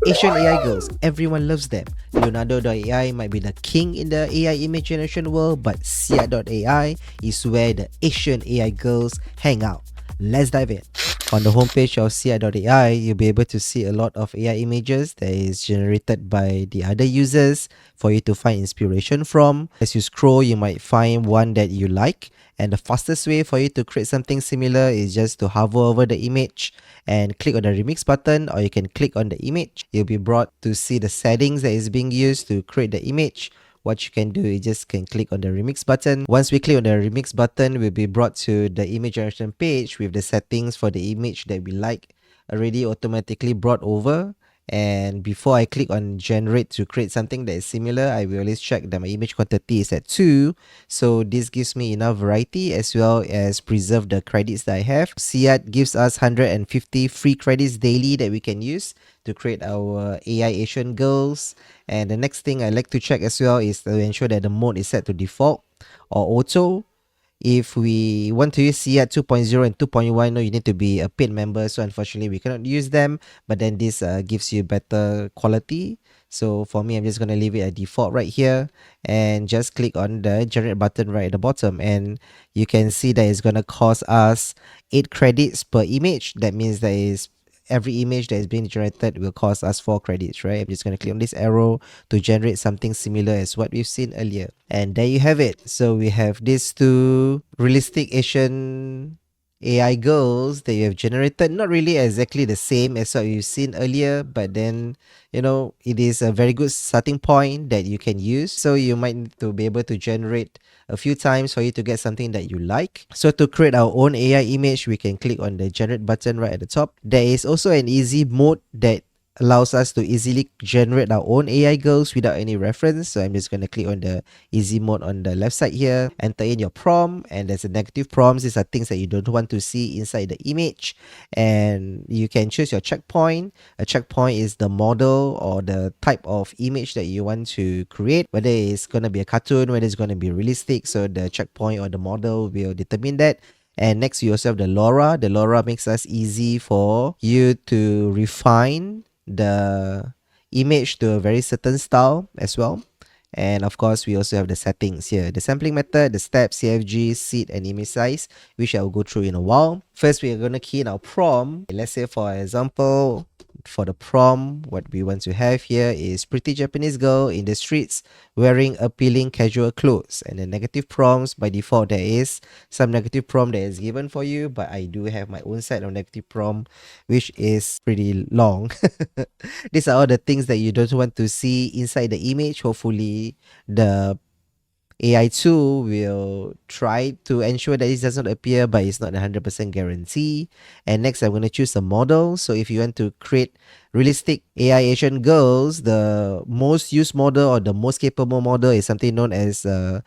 Asian AI girls, everyone loves them. Leonardo.ai might be the king in the AI image generation world, but SeaArt.ai is where the Asian AI girls hang out. Let's dive in. On the homepage of SeaArt.ai, you'll be able to see a lot of AI images that is generated by the other users for you to find inspiration from. As you scroll, you might find one that you like, and the fastest way for you to create something similar is just to hover over the image and click on the remix button, or you can click on the image. You'll be brought to see the settings that is being used to create the image. What you can do is just can click on the remix button. Once we click on the remix button, we'll be brought to the image generation page with the settings for the image that we like already automatically brought over. And before I click on generate to create something that is similar, I will always check that my image quantity is at 2. So this gives me enough variety as well as preserve the credits that I have. SeaArt gives us 150 free credits daily that we can use to create our AI Asian girls. And the next thing I like to check as well is to ensure that the mode is set to default or auto. If we want to use SeaArt 2.0 and 2.1, no, you need to be a paid member. So unfortunately, we cannot use them. But then this gives you better quality. So for me, I'm just going to leave it at default right here. And just click on the generate button right at the bottom. And you can see that it's going to cost us 8 credits per image. That means that is every image that is being generated will cost us 4 credits, right? I'm just going to click on this arrow to generate something similar as what we've seen earlier. And there you have it. So we have these two realistic Asian AI girls that you have generated. Not really exactly the same as what you've seen earlier, but then, you know, it is a very good starting point that you can use. So you might need to be able to generate a few times for you to get something that you like. So to create our own AI image, we can click on the generate button right at the top. There is also an easy mode that allows us to easily generate our own AI girls without any reference. So I'm just going to click on the easy mode on the left side here, enter in your prompt, and there's a negative prompts. These are things that you don't want to see inside the image, and you can choose your checkpoint. A checkpoint is the model or the type of image that you want to create, whether it's going to be a cartoon, whether it's going to be realistic. So the checkpoint or the model will determine that. And next we also have the LoRa. The LoRa makes us easy for you to refine the image to a very certain style as well. And of course, we also have the settings here. The sampling method, the steps, CFG, seed, and image size, which I will go through in a while. First, we are going to key in our prompt. Let's say, for example, for the prompt, what we want to have here is pretty Japanese girl in the streets wearing appealing casual clothes. And the negative prompts, by default, there is some negative prompt that is given for you, but I do have my own set of negative prompt, which is pretty long. These are all the things that you don't want to see inside the image. Hopefully, the AI tool will try to ensure that this does not appear, but it's not a 100% guarantee. And next, I'm going to choose a model. So if you want to create realistic AI Asian girls, the most used model or the most capable model is something known as the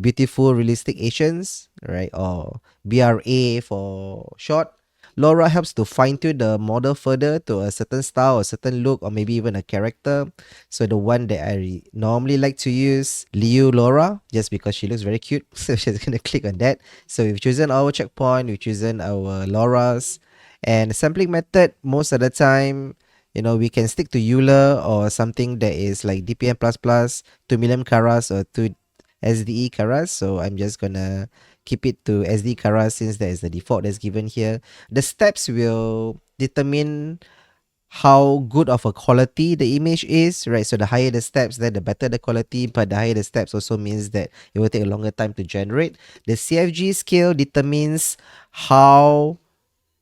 Beautiful Realistic Asians, right? Or BRA for short. LoRa helps to fine-tune the model further to a certain style or certain look or maybe even a character. So the one that I normally like to use, Liu LoRa, just because she looks very cute. So she's going to click on that. So we've chosen our checkpoint, we've chosen our LoRas. And sampling method, most of the time, you know, we can stick to Euler or something that is like DPM++, 2 million caras or 2 SDE caras. So I'm just going to keep it to SD caras since that is the default that's given here. The steps will determine how good of a quality the image is, right? So the higher the steps, then the better the quality, but the higher the steps also means that it will take a longer time to generate. The CFG scale determines how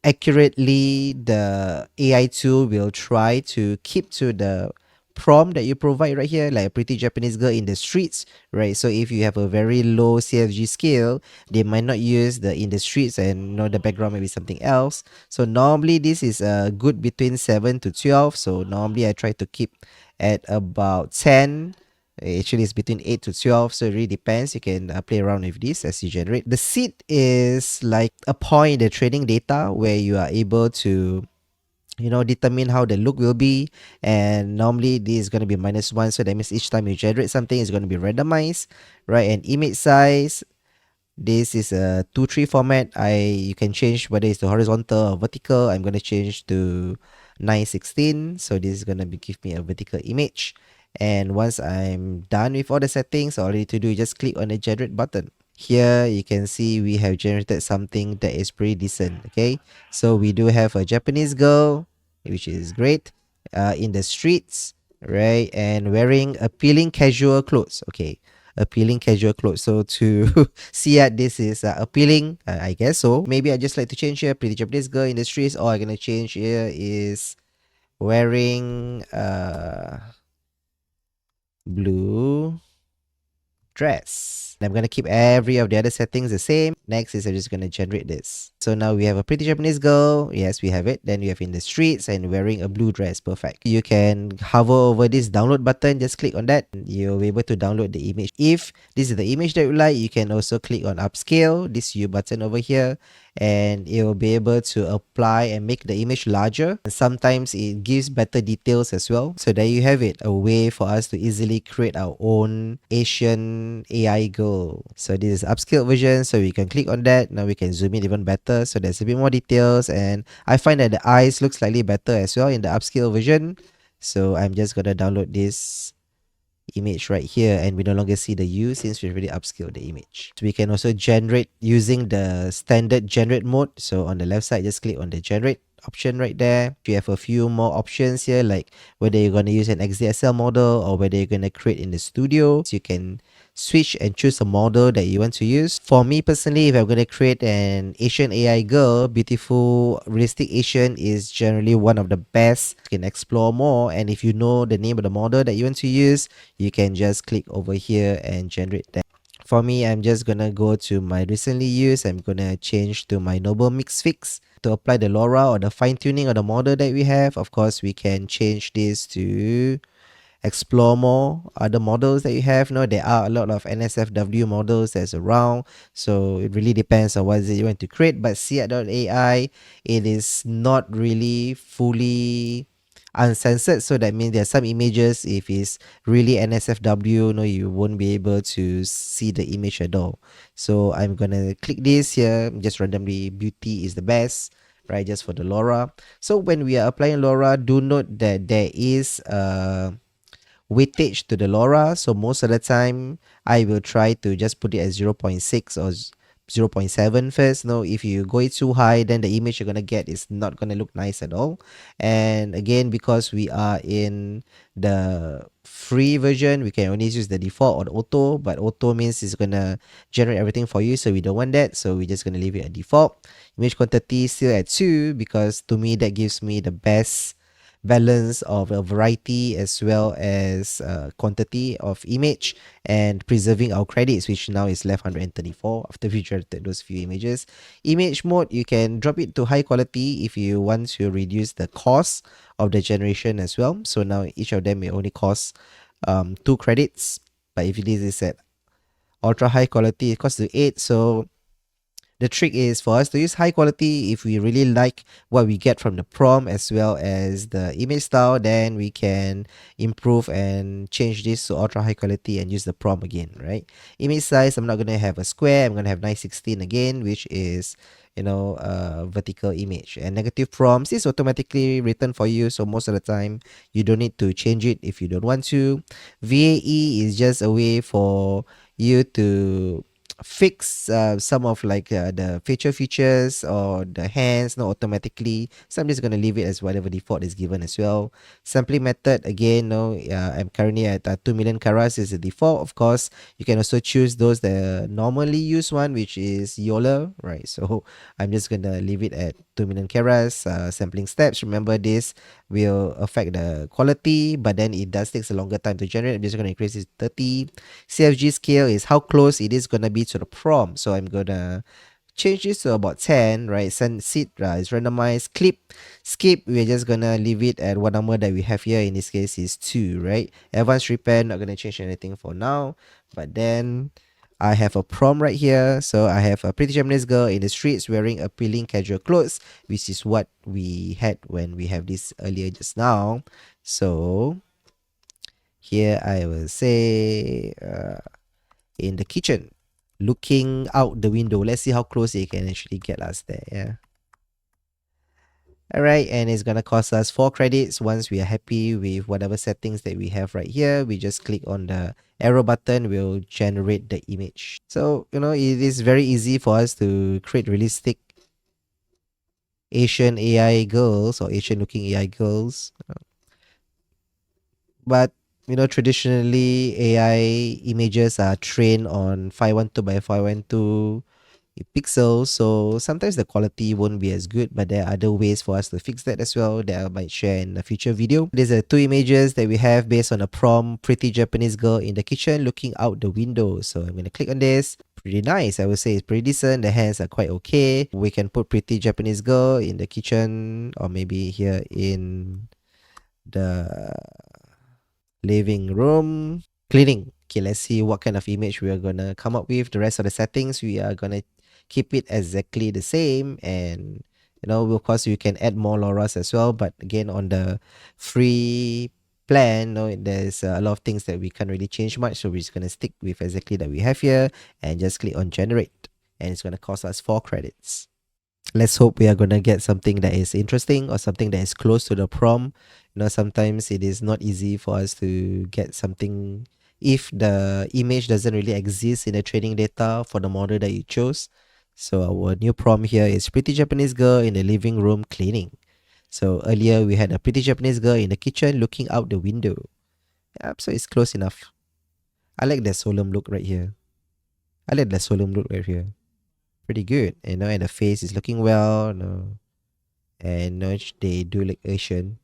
accurately the AI tool will try to keep to the prompt that you provide right here, like a pretty Japanese girl in the streets, right? So if you have a very low CFG scale, they might not use the in the streets, and you know the background may be something else. So normally this is a good between 7 to 12. So normally I try to keep at about 10. Actually, it's between 8 to 12, so it really depends. You can play around with this as you generate. The seed is like a point in the training data where you are able to, you know, determine how the look will be. And normally this is going to be -1, so that means each time you generate something, it's going to be randomized, right? And image size, this is a 2:3 format. You can change whether it's the horizontal or vertical. I'm going to change to 916. So this is gonna give me a vertical image. And once I'm done with all the settings, all I need to do is just click on the generate button. Here you can see we have generated something that is pretty decent. Okay, so we do have a Japanese girl, which is great, in the streets, right, and wearing appealing casual clothes. Okay, appealing casual clothes. So to see that this is appealing, I guess so. Maybe I just like to change here pretty Japanese girl in the streets. All I'm gonna change here is wearing blue dress. I'm gonna keep every of the other settings the same. Next is I'm just gonna generate this. So now we have a pretty Japanese girl. Yes, we have it. Then we have in the streets and wearing a blue dress. Perfect. You can hover over this download button. Just click on that. You'll be able to download the image. If this is the image that you like, you can also click on upscale, this U button over here, and it will be able to apply and make the image larger. And sometimes it gives better details as well. So there you have it, a way for us to easily create our own Asian AI girl. So this is upscale version, so we can click on that. Now we can zoom in even better, so there's a bit more details, and I find that the eyes look slightly better as well in the upscale version. So I'm just gonna download this image right here, and we no longer see the U since we already upscaled the image. So we can also generate using the standard generate mode. So on the left side, just click on the generate option right there. You have a few more options here, like whether you're going to use an XDSL model or whether you're going to create in the studio. So you can switch and choose a model that you want to use. For me personally, if I'm going to create an Asian AI girl, beautiful realistic Asian is generally one of the best. You can explore more, and if you know the name of the model that you want to use, you can just click over here and generate that. For me, I'm just gonna go to my recently used. I'm gonna change to my Noble Mix Fix to apply the LoRa or the fine tuning of the model that we have. Of course, we can change this to explore more other models that you have. No, there are a lot of NSFW models that's around, so it really depends on what you want to create. But SeaArt.ai, it is not really fully uncensored, so that means there are some images, if it's really NSFW, no, you won't be able to see the image at all. So I'm gonna click this here, just randomly. Beauty is the best, right, just for the LoRa. So when we are applying LoRa, do note that there is weightage to the LoRa. So most of the time, I will try to just put it at 0.6 or 0.7 first. No, if you go it too high, then the image you're gonna get is not gonna look nice at all. And again, because we are in the free version, we can only use the default or the auto, but auto means it's gonna generate everything for you, so we don't want that. So we're just gonna leave it at default. Image quantity still at 2, because to me that gives me the best balance of a variety as well as quantity of image, and preserving our credits, which now is left 134 after we generated those few images. Image mode, you can drop it to high quality if you want to reduce the cost of the generation as well. So now each of them may only cost 2 credits, but if this is at ultra high quality, it costs to 8. So the trick is for us to use high quality. If we really like what we get from the prompt as well as the image style, then we can improve and change this to ultra high quality and use the prompt again, right? Image size, I'm not going to have a square. I'm going to have 916 again, which is, you know, a vertical image. And negative prompts is automatically written for you, so most of the time you don't need to change it if you don't want to. VAE is just a way for you to fix some of like the features or the hands, not automatically. So I'm just going to leave it as whatever default is given as well. Sampling method, again, no, I'm currently at 2 million caras is the default. Of course, you can also choose those the normally used one, which is YOLO, right? So I'm just going to leave it at 2 million caras. Sampling steps, remember this will affect the quality, but then it does takes a longer time to generate. I'm just going to increase it to 30. CFG scale is how close it is going to be to the prompt. So I'm going to change this to about 10, right? Send seed is randomized. Skip, we're just going to leave it at what number that we have here. In this case is 2, right? Advanced repair, not going to change anything for now. But then I have a prompt right here. So I have a pretty Japanese girl in the streets wearing appealing casual clothes, which is what we had when we have this earlier just now. So here I will say in the kitchen, looking out the window. Let's see how close it can actually get us there. Yeah. All right, and it's gonna cost us 4 credits. Once we are happy with whatever settings that we have right here, we just click on the arrow button, will generate the image. So, it is very easy for us to create realistic Asian AI girls or Asian looking AI girls. But traditionally AI images are trained on 512 by 512 pixels, so sometimes the quality won't be as good, but there are other ways for us to fix that as well that I might share in a future video. These are 2 images that we have based on a prompt: pretty Japanese girl in the kitchen looking out the window. So I'm going to click on this. Pretty nice, I would say. It's pretty decent. The hands are quite okay. We can put pretty Japanese girl in the kitchen, or maybe here in the living room cleaning. Okay, let's see what kind of image we are gonna come up with. The rest of the settings, we are gonna keep it exactly the same, and of course you can add more lauras as well, but again, on the free plan, there's a lot of things that we can't really change much, so we're just gonna stick with exactly that we have here and just click on generate, and it's gonna cost us 4 credits. Let's hope we are going to get something that is interesting or something that is close to the prompt. Sometimes it is not easy for us to get something if the image doesn't really exist in the training data for the model that you chose. So our new prompt here is pretty Japanese girl in the living room cleaning. So earlier we had a pretty Japanese girl in the kitchen looking out the window. Yep, so it's close enough. I like the solemn look right here. Pretty good, and the face is looking well, and they do look Asian.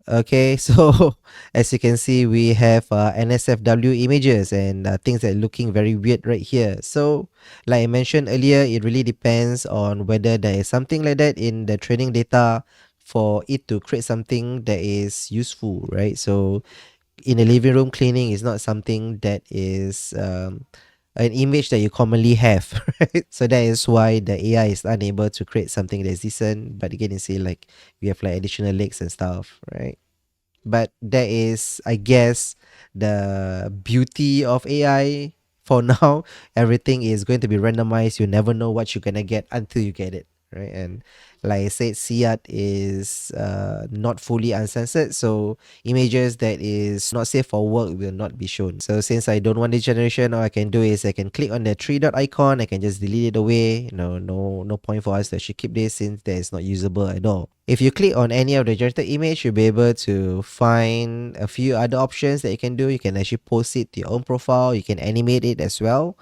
Okay, so as you can see, we have NSFW images and things that are looking very weird right here. So, like I mentioned earlier, it really depends on whether there is something like that in the training data for it to create something that is useful, right? So, in a living room cleaning is not something that is an image that you commonly have, right? So that is why the AI is unable to create something that's decent. But again, you see, like, we have like additional legs and stuff, right? But that is, I guess, the beauty of AI. For now, everything is going to be randomized. You never know what you're gonna get until you get it, right? And like I said, SeaArt is not fully uncensored, so images that is not safe for work will not be shown. So since I don't want this generation, all I can do is I can click on the 3 dot icon. I can just delete it away. No point for us to actually keep this since that is not usable at all. If you click on any of the generated image, you'll be able to find a few other options that you can do. You can actually post it to your own profile. You can animate it as well.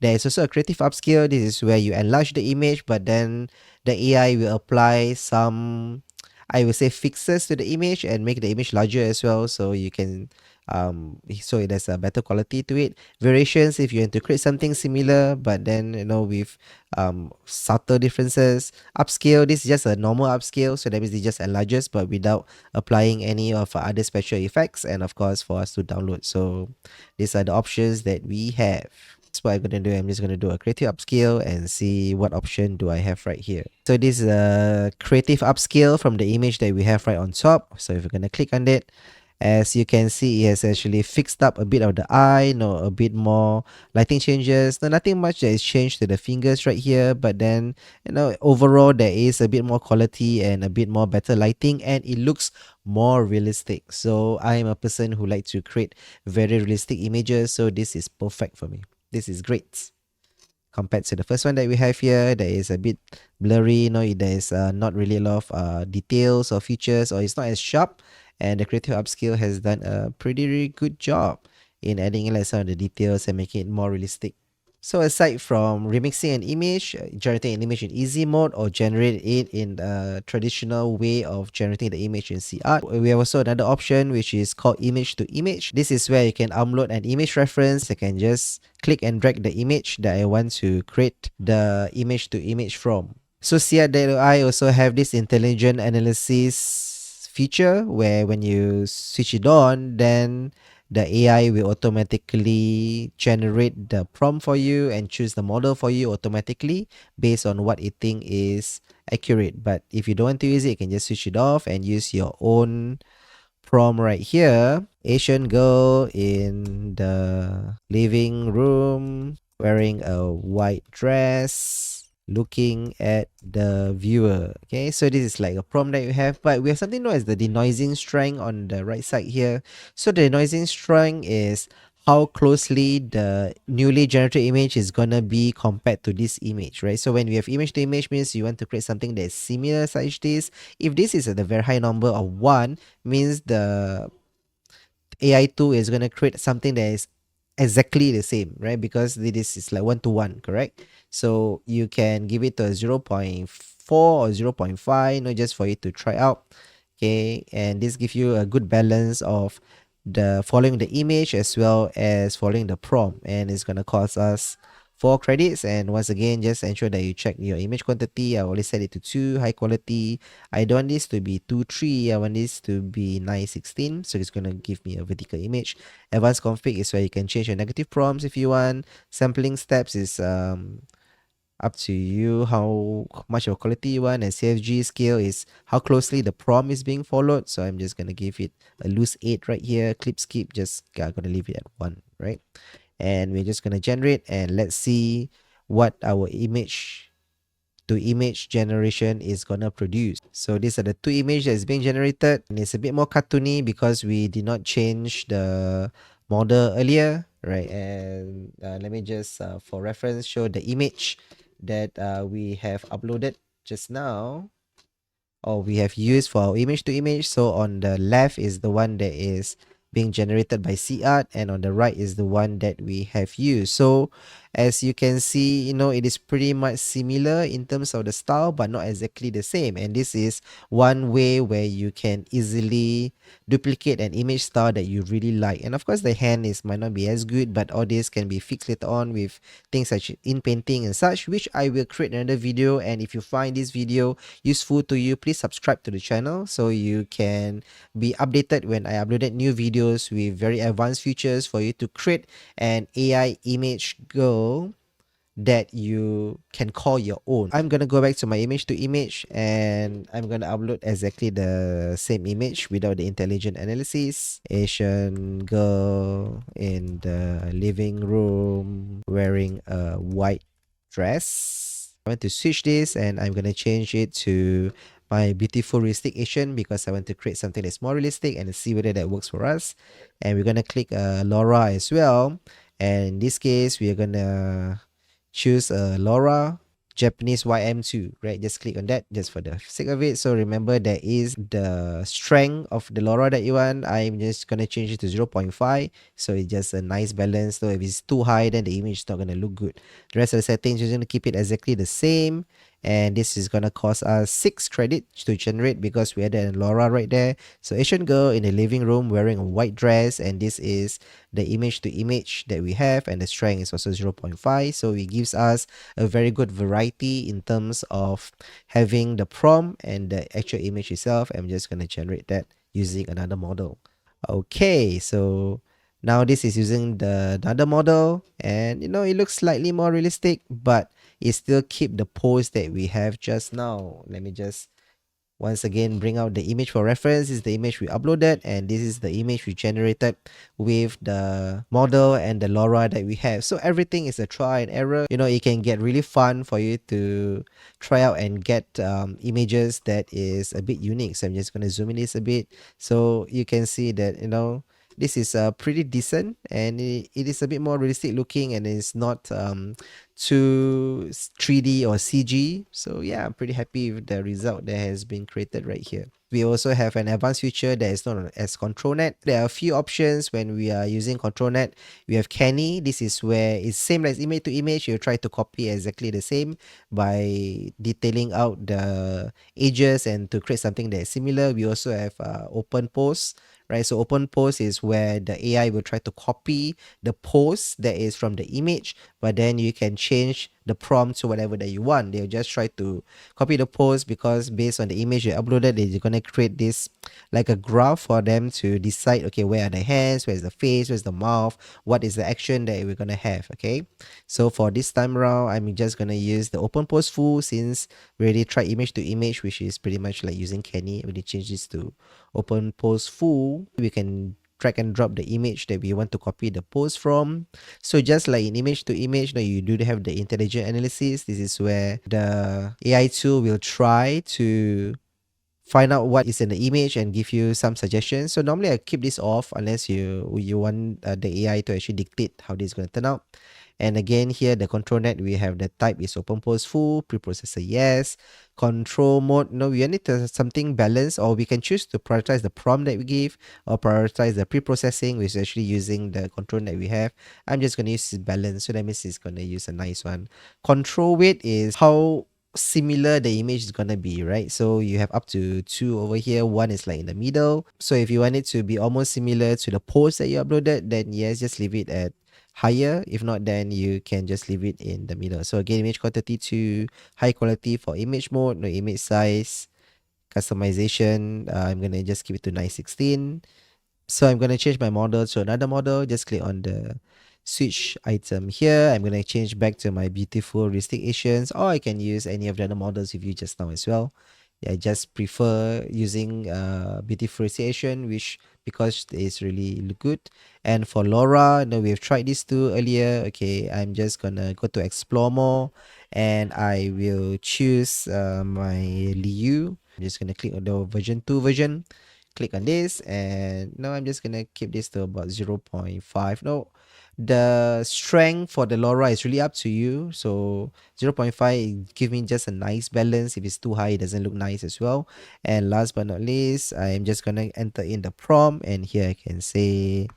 There is also a creative upscale. This is where you enlarge the image, but then the AI will apply some, I will say, fixes to the image and make the image larger as well, so you can so it has a better quality to it. Variations, if you want to create something similar but then with subtle differences. Upscale, this is just a normal upscale, so that means it just enlarges but without applying any of other special effects, and of course for us to download. So these are the options that we have. That's what I'm gonna do. I'm just gonna do a creative upscale and see what option do I have right here. So this is a creative upscale from the image that we have right on top. So if you're gonna click on it, as you can see, it has actually fixed up a bit of the eye, a bit more lighting changes. No, nothing much that is changed to the fingers right here, but then overall there is a bit more quality and a bit more better lighting, and it looks more realistic. So I am a person who likes to create very realistic images, so this is perfect for me. This is great compared to the first one that we have here. That is a bit blurry, there is not really a lot of details or features, or it's not as sharp, and the creative upscale has done a pretty good job in adding in like some of the details and making it more realistic. So aside from remixing an image, generating an image in easy mode, or generate it in a traditional way of generating the image in SeaArt, we have also another option which is called image to image. This is where you can upload an image reference. I can just click and drag the image that I want to create the image to image from. So SeaArt.ai also have this intelligent analysis feature where when you switch it on, then the AI will automatically generate the prompt for you and choose the model for you automatically based on what it thinks is accurate. But if you don't want to use it, you can just switch it off and use your own prompt right here. Asian girl in the living room wearing a white dress. looking at the viewer. Okay, so this is like a prompt that you have, but we have something known as the denoising strength on the right side here. So the denoising strength is how closely the newly generated image is gonna be compared to this image, right? So when we have image to image means you want to create something that is similar such this. If this is at a very high number of 1, means the AI2 is going to create something that is exactly the same, right? Because this is like 1 to 1, correct? So you can give it to a 0.4 or 0.5, just for it to try out. Okay, and this gives you a good balance of the following the image as well as following the prompt, and it's going to cost us 4 credits. And once again, just ensure that you check your image quantity. I always set it to 2, high quality. I don't want this to be 2:3. I want this to be 9:16. So it's gonna give me a vertical image. Advanced config is where you can change your negative prompts if you want. Sampling steps is up to you how much of quality you want, and CFG scale is how closely the prompt is being followed. So I'm just gonna give it a loose 8 right here. Clip skip, just gonna leave it at 1, right? And we're just gonna generate, and let's see what our image to image generation is gonna produce. So these are the 2 images that is being generated, and it's a bit more cartoony because we did not change the model earlier, right? And let me just for reference show the image that we have uploaded just now, or we have used for our image to image. So on the left is the one that is being generated by SeaArt, and on the right is the one that we have used. So as you can see, it is pretty much similar in terms of the style, but not exactly the same. And this is one way where you can easily duplicate an image style that you really like. And of course, the hand might not be as good, but all this can be fixed later on with things such in painting and such, which I will create another video. And if you find this video useful to you, please subscribe to the channel so you can be updated when I uploaded new videos with very advanced features for you to create an AI image girl that you can call your own. I'm gonna go back to my image to image, and I'm gonna upload exactly the same image without the intelligent analysis. Asian girl in the living room wearing a white dress. I want to switch this, and I'm gonna change it to my beautiful realistic Asian because I want to create something that's more realistic and see whether that works for us. And we're gonna click Laura as well, and in this case we're gonna choose Laura Japanese YM2, right? Just click on that just for the sake of it. So remember, there is the strength of the Laura that you want. I'm just gonna change it to 0.5, so it's just a nice balance. So if it's too high, then the image is not gonna look good. The rest of the settings, you're gonna keep it exactly the same, and this is gonna cost us 6 credits to generate because we added a Laura right there. So Asian girl in the living room wearing a white dress, and this is the image to image that we have, and the strength is also 0.5. So it gives us a very good variety in terms of having the prompt and the actual image itself. I'm just gonna generate that using another model. Okay, so now this is using the another model, and it looks slightly more realistic, but it still keep the pose that we have just now. Let me just once again bring out the image for reference. This is the image we uploaded, and this is the image we generated with the model and the Laura that we have. So everything is a try and error. It can get really fun for you to try out and get images that is a bit unique. So I'm just going to zoom in this a bit so you can see that this is pretty decent, and it is a bit more realistic looking, and it's not too 3D or CG. So yeah, I'm pretty happy with the result that has been created right here. We also have an advanced feature that is known as ControlNet. There are a few options when we are using ControlNet. We have Canny. This is where it's same as image to image. You try to copy exactly the same by detailing out the edges and to create something that is similar. We also have Open Pose. Right, so open pose is where the AI will try to copy the pose that is from the image, but then you can change the prompt to whatever that you want. They'll just try to copy the pose because based on the image you uploaded, they're gonna create this like a graph for them to decide, okay, where are the hands, where's the face, where's the mouth, what is the action that we're gonna have. Okay, so for this time around, I'm just gonna use the open pose full since we already tried image to image, which is pretty much like using Canny. We change this to open pose full. We can drag and drop the image that we want to copy the pose from. So just like in image to image, now you do have the intelligent analysis. This is where the AI tool will try to find out what is in the image and give you some suggestions. So normally I keep this off unless you want the AI to actually dictate how this is going to turn out. And again, here the control net, we have the type is open pose full, preprocessor yes, control mode, no, we need to something balanced, or we can choose to prioritize the prompt that we give or prioritize the pre-processing, which is actually using the control net we have. I'm just going to use balance, so that means it's going to use a nice one. Control weight is how similar the image is gonna be, right? So you have up to 2 over here, 1 is like in the middle. So if you want it to be almost similar to the post that you uploaded, then yes, just leave it at higher. If not, then you can just leave it in the middle. So again, image quantity to high quality for image mode, no image size, customization, I'm gonna just keep it to 916. So I'm gonna change my model to another model. Just click on the switch item here. I'm gonna change back to my beautiful realistic Asians, or I can use any of the other models with you just now as well. I just prefer using beautiful realistic Asian, which because it's really look good. And for Laura, no, we've tried this two earlier. Okay, I'm just gonna go to explore more, and I will choose my Liu. I'm just gonna click on the version 2 version. Click on this, and now I'm just gonna keep this to about 0.5. No, the strength for the Laura is really up to you. So 0.5 give me just a nice balance. If it's too high, it doesn't look nice as well. And last but not least, I'm just gonna enter in the prompt, and here I can say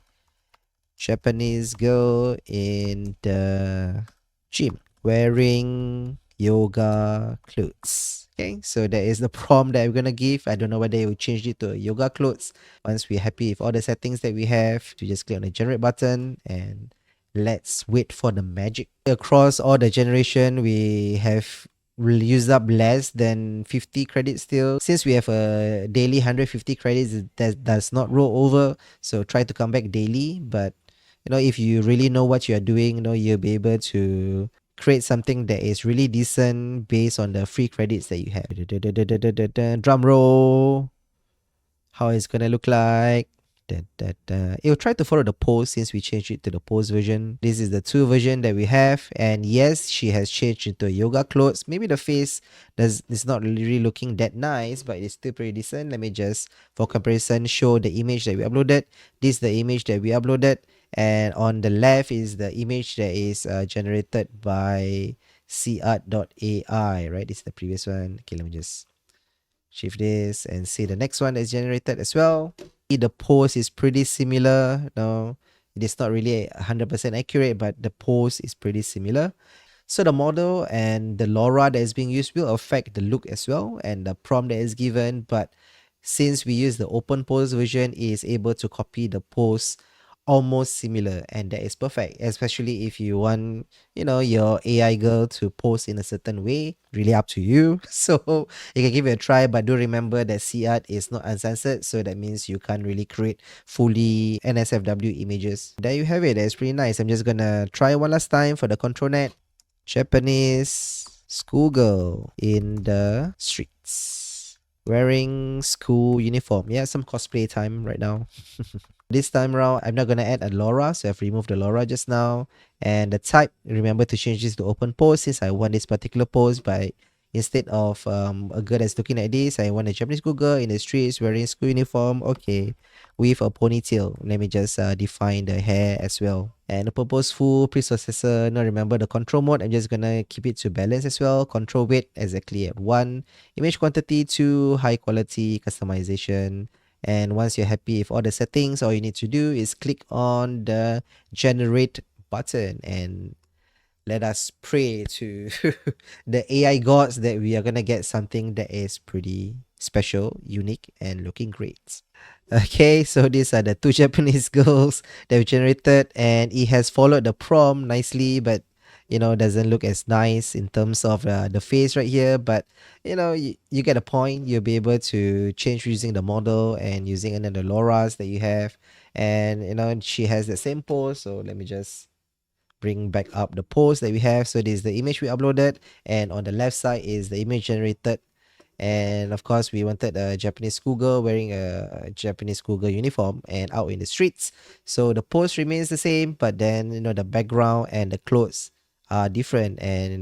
Japanese girl in the gym wearing yoga clothes. Okay, so that is the prompt that I'm gonna give. I don't know whether it will change it to yoga clothes. Once we're happy with all the settings that we have, to just click on the generate button, and let's wait for the magic. Across all the generation, we have used up less than 50 credits still. Since we have a daily 150 credits, that does not roll over. So try to come back daily. But if you really know what you're doing, you'll be able to create something that is really decent based on the free credits that you have. Drum roll. How it's gonna look like. It will try to follow the pose since we changed it to the pose version. This is the 2 version that we have, and yes, she has changed into yoga clothes. Maybe the face is not really looking that nice, but it's still pretty decent. Let me just, for comparison, show the image that we uploaded. This is the image that we uploaded, and on the left is the image that is generated by SeaArt.ai, right? This is the previous one. Okay, let me just shift this and see the next one that's generated as well. The pose is pretty similar. No, it is not really 100% accurate, but the pose is pretty similar. So the model and the LoRa that is being used will affect the look as well and the prompt that is given. But since we use the open pose version, it is able to copy the pose almost similar, and that is perfect, especially if you want your AI girl to pose in a certain way. Really up to you. So you can give it a try, but do remember that SeaArt is not uncensored, so that means you can't really create fully NSFW images. There you have it. That's pretty nice. I'm just gonna try one last time for the control net. Japanese schoolgirl in the streets wearing school uniform. Yeah, some cosplay time right now. This time around, I'm not going to add a LoRa, so I've removed the LoRa just now. And the type, remember to change this to open pose since I want this particular pose. But instead of a girl that's looking at this, I want a Japanese school girl in the streets wearing school uniform. Okay, with a ponytail. Let me just define the hair as well. And the purpose full preprocessor. Now remember the control mode. I'm just going to keep it to balance as well. Control weight exactly at 1. Image quantity 2. High quality customization. And once you're happy with all the settings, all you need to do is click on the generate button and let us pray to the AI gods that we are going to get something that is pretty special, unique, and looking great. Okay, so these are the 2 Japanese girls that we generated, and it has followed the prompt nicely, but doesn't look as nice in terms of the face right here. But you get a point. You'll be able to change using the model and using another LoRa's that you have, and she has the same pose. So let me just bring back up the pose that we have. So this is the image we uploaded, and on the left side is the image generated, And of course, we wanted a Japanese schoolgirl wearing a Japanese schoolgirl uniform and out in the streets. So the pose remains the same, but then the background and the clothes are different, and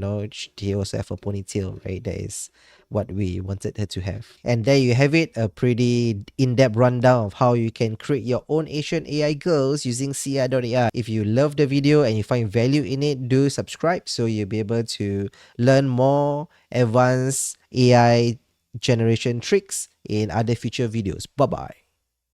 they also have a ponytail, right? That is what we wanted her to have. And there you have it, a pretty in-depth rundown of how you can create your own Asian AI girls using SeaArt.ai. If you love the video and you find value in it, do subscribe so you'll be able to learn more advanced AI generation tricks in other future videos. Bye bye.